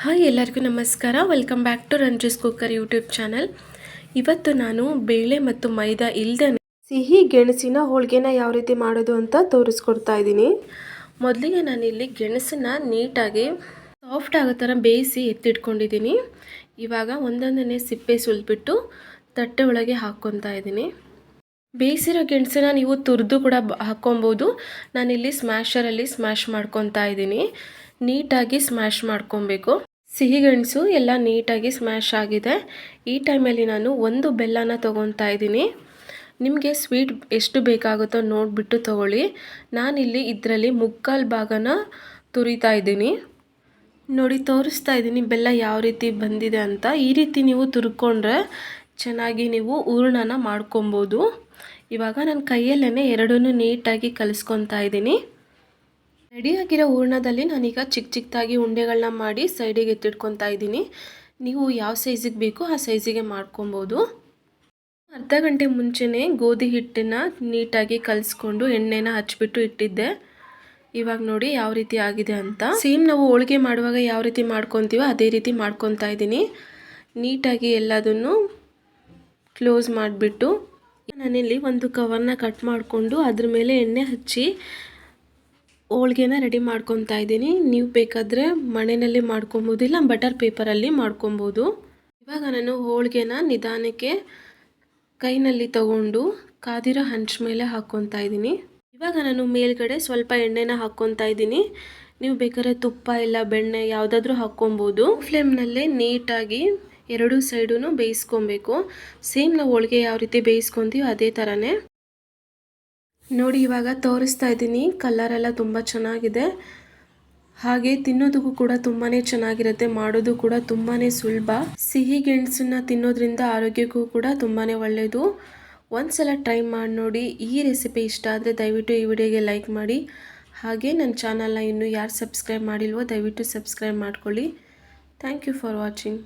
Hi ಎಲ್ಲರಿಗೂ ನಮಸ್ಕಾರ. Welcome back to Ranji's cooker YouTube channel. ಇವತ್ತು ನಾನು ಬೇಳೆ ಮತ್ತು ಮೈದಾ ಇಲ್ಲದೆ ಸಿಹಿ ಗೆಣಸಿನ ಹೋಳಿಗೆನ ಯಾವ ರೀತಿ ಮಾಡೋದು ಅಂತ ತೋರಿಸ್ಕೊಡ್ತಾ ಇದ್ದೀನಿ. ಮೊದಲಿಗೆ ನಾನಿಲ್ಲಿ ಗೆಣಸನ್ನ ನೀಟಾಗಿ ಸಾಫ್ಟ್ ಆಗೋ ಥರ ಬೇಯಿಸಿ ಎತ್ತಿಟ್ಕೊಂಡಿದ್ದೀನಿ. ಇವಾಗ ಒಂದೊಂದನ್ನೇ ಸಿಪ್ಪೆ ಸುಲಿದ್ಬಿಟ್ಟು ತಟ್ಟೆ ಒಳಗೆ ಹಾಕ್ಕೊತಾ ಇದ್ದೀನಿ. ಬೇಯಿಸಿರೋ ಗೆಣಸನ್ನ ನೀವು ತುರಿದು ಕೂಡ ಹಾಕ್ಕೊಬೋದು. ನಾನಿಲ್ಲಿ ಸ್ಮ್ಯಾಶರಲ್ಲಿ ಸ್ಮ್ಯಾಶ್ ಮಾಡ್ಕೊತಾ ಇದ್ದೀನಿ. ನೀಟಾಗಿ ಸ್ಮ್ಯಾಶ್ ಮಾಡ್ಕೊಬೇಕು. ಸಿಹಿ ಗೆಣಸು ಎಲ್ಲ ನೀಟಾಗಿ ಸ್ಮ್ಯಾಶ್ ಆಗಿದೆ. ಈ ಟೈಮಲ್ಲಿ ನಾನು ಒಂದು ಬೆಲ್ಲನ ತೊಗೊತಾ ಇದ್ದೀನಿ. ನಿಮಗೆ ಸ್ವೀಟ್ ಎಷ್ಟು ಬೇಕಾಗುತ್ತೋ ನೋಡಿಬಿಟ್ಟು ತೊಗೊಳ್ಳಿ. ನಾನಿಲ್ಲಿ ಇದರಲ್ಲಿ ಮುಕ್ಕಾಲು ಭಾಗನ ತುರಿತಾ ಇದ್ದೀನಿ. ನೋಡಿ ತೋರಿಸ್ತಾ ಇದ್ದೀನಿ ಬೆಲ್ಲ ಯಾವ ರೀತಿ ಬಂದಿದೆ ಅಂತ. ಈ ರೀತಿ ನೀವು ತುರ್ಕೊಂಡ್ರೆ ಚೆನ್ನಾಗಿ ನೀವು ಹೂರಣನ ಮಾಡ್ಕೊಬೋದು. ಇವಾಗ ನಾನು ಕೈಯಲ್ಲೇ ಎರಡನ್ನೂ ನೀಟಾಗಿ ಕಲಿಸ್ಕೊತಾ ಇದ್ದೀನಿ. ರೆಡಿಯಾಗಿರೋ ಹೂರಣದಲ್ಲಿ ನಾನೀಗ ಚಿಕ್ಕ ಚಿಕ್ಕದಾಗಿ ಉಂಡೆಗಳನ್ನ ಮಾಡಿ ಸೈಡಿಗೆ ಎತ್ತಿಟ್ಕೊತಾ ಇದ್ದೀನಿ. ನೀವು ಯಾವ ಸೈಜಿಗೆ ಬೇಕೋ ಆ ಸೈಜಿಗೆ ಮಾಡ್ಕೊಬೋದು. ಅರ್ಧ ಗಂಟೆ ಮುಂಚೆನೇ ಗೋಧಿ ಹಿಟ್ಟನ್ನು ನೀಟಾಗಿ ಕಲಿಸ್ಕೊಂಡು ಎಣ್ಣೆನ ಹಚ್ಬಿಟ್ಟು ಇಟ್ಟಿದ್ದೆ. ಇವಾಗ ನೋಡಿ ಯಾವ ರೀತಿ ಆಗಿದೆ ಅಂತ. ಸೇಮ್ ನಾವು ಹೋಳಿಗೆ ಮಾಡುವಾಗ ಯಾವ ರೀತಿ ಮಾಡ್ಕೊತೀವೋ ಅದೇ ರೀತಿ ಮಾಡ್ಕೊತಾ ಇದ್ದೀನಿ. ನೀಟಾಗಿ ಎಲ್ಲದನ್ನು ಕ್ಲೋಸ್ ಮಾಡಿಬಿಟ್ಟು ನಾನಿಲ್ಲಿ ಒಂದು ಕವರ್ನ ಕಟ್ ಮಾಡಿಕೊಂಡು ಅದ್ರ ಮೇಲೆ ಎಣ್ಣೆ ಹಚ್ಚಿ ಹೋಳಿಗೆನ ರೆಡಿ ಮಾಡ್ಕೊತಾ ಇದ್ದೀನಿ. ನೀವು ಬೇಕಾದರೆ ಮಣೆಯಲ್ಲಿ ಮಾಡ್ಕೊಬೋದು, ಇಲ್ಲ ಬಟರ್ ಪೇಪರಲ್ಲಿ ಮಾಡ್ಕೊಬೋದು. ಇವಾಗ ನಾನು ಹೋಳಿಗೆನ ನಿಧಾನಕ್ಕೆ ಕೈನಲ್ಲಿ ತಗೊಂಡು ಕಾದಿರೋ ಹಂಚು ಮೇಲೆ ಹಾಕ್ಕೊತಾ ಇದ್ದೀನಿ. ಇವಾಗ ನಾನು ಮೇಲ್ಗಡೆ ಸ್ವಲ್ಪ ಎಣ್ಣೆನ ಹಾಕ್ಕೊತಾ ಇದ್ದೀನಿ. ನೀವು ಬೇಕಾದ್ರೆ ತುಪ್ಪ ಇಲ್ಲ ಬೆಣ್ಣೆ ಯಾವುದಾದ್ರೂ ಹಾಕ್ಕೊಬೋದು. ಫ್ಲೇಮ್ನಲ್ಲೇ ನೀಟಾಗಿ ಎರಡೂ ಸೈಡೂ ಬೇಯಿಸ್ಕೊಬೇಕು. ಸೇಮ್ ನಾವು ಹೋಳಿಗೆ ಯಾವ ರೀತಿ ಬೇಯಿಸ್ಕೊತೀವೋ ಅದೇ ಥರನೇ. ನೋಡಿ ಇವಾಗ ತೋರಿಸ್ತಾ ಇದ್ದೀನಿ. ಕಲರೆಲ್ಲ ತುಂಬ ಚೆನ್ನಾಗಿದೆ. ಹಾಗೆ ತಿನ್ನೋದಕ್ಕೂ ಕೂಡ ತುಂಬಾ ಚೆನ್ನಾಗಿರುತ್ತೆ. ಮಾಡೋದು ಕೂಡ ತುಂಬಾ ಸುಲಭ. ಸಿಹಿ ಗೆಣಸನ್ನ ತಿನ್ನೋದ್ರಿಂದ ಆರೋಗ್ಯಕ್ಕೂ ಕೂಡ ತುಂಬಾ ಒಳ್ಳೆಯದು. ಒಂದ್ಸಲ ಟ್ರೈ ಮಾಡಿ ನೋಡಿ. ಈ ರೆಸಿಪಿ ಇಷ್ಟ ಆದರೆ ದಯವಿಟ್ಟು ಈ ವಿಡಿಯೋಗೆ ಲೈಕ್ ಮಾಡಿ. ಹಾಗೆ ನನ್ನ ಚಾನಲ್ನ ಇನ್ನೂ ಯಾರು ಸಬ್ಸ್ಕ್ರೈಬ್ ಮಾಡಿಲ್ವೋ ದಯವಿಟ್ಟು ಸಬ್ಸ್ಕ್ರೈಬ್ ಮಾಡ್ಕೊಳ್ಳಿ. Thank you for watching.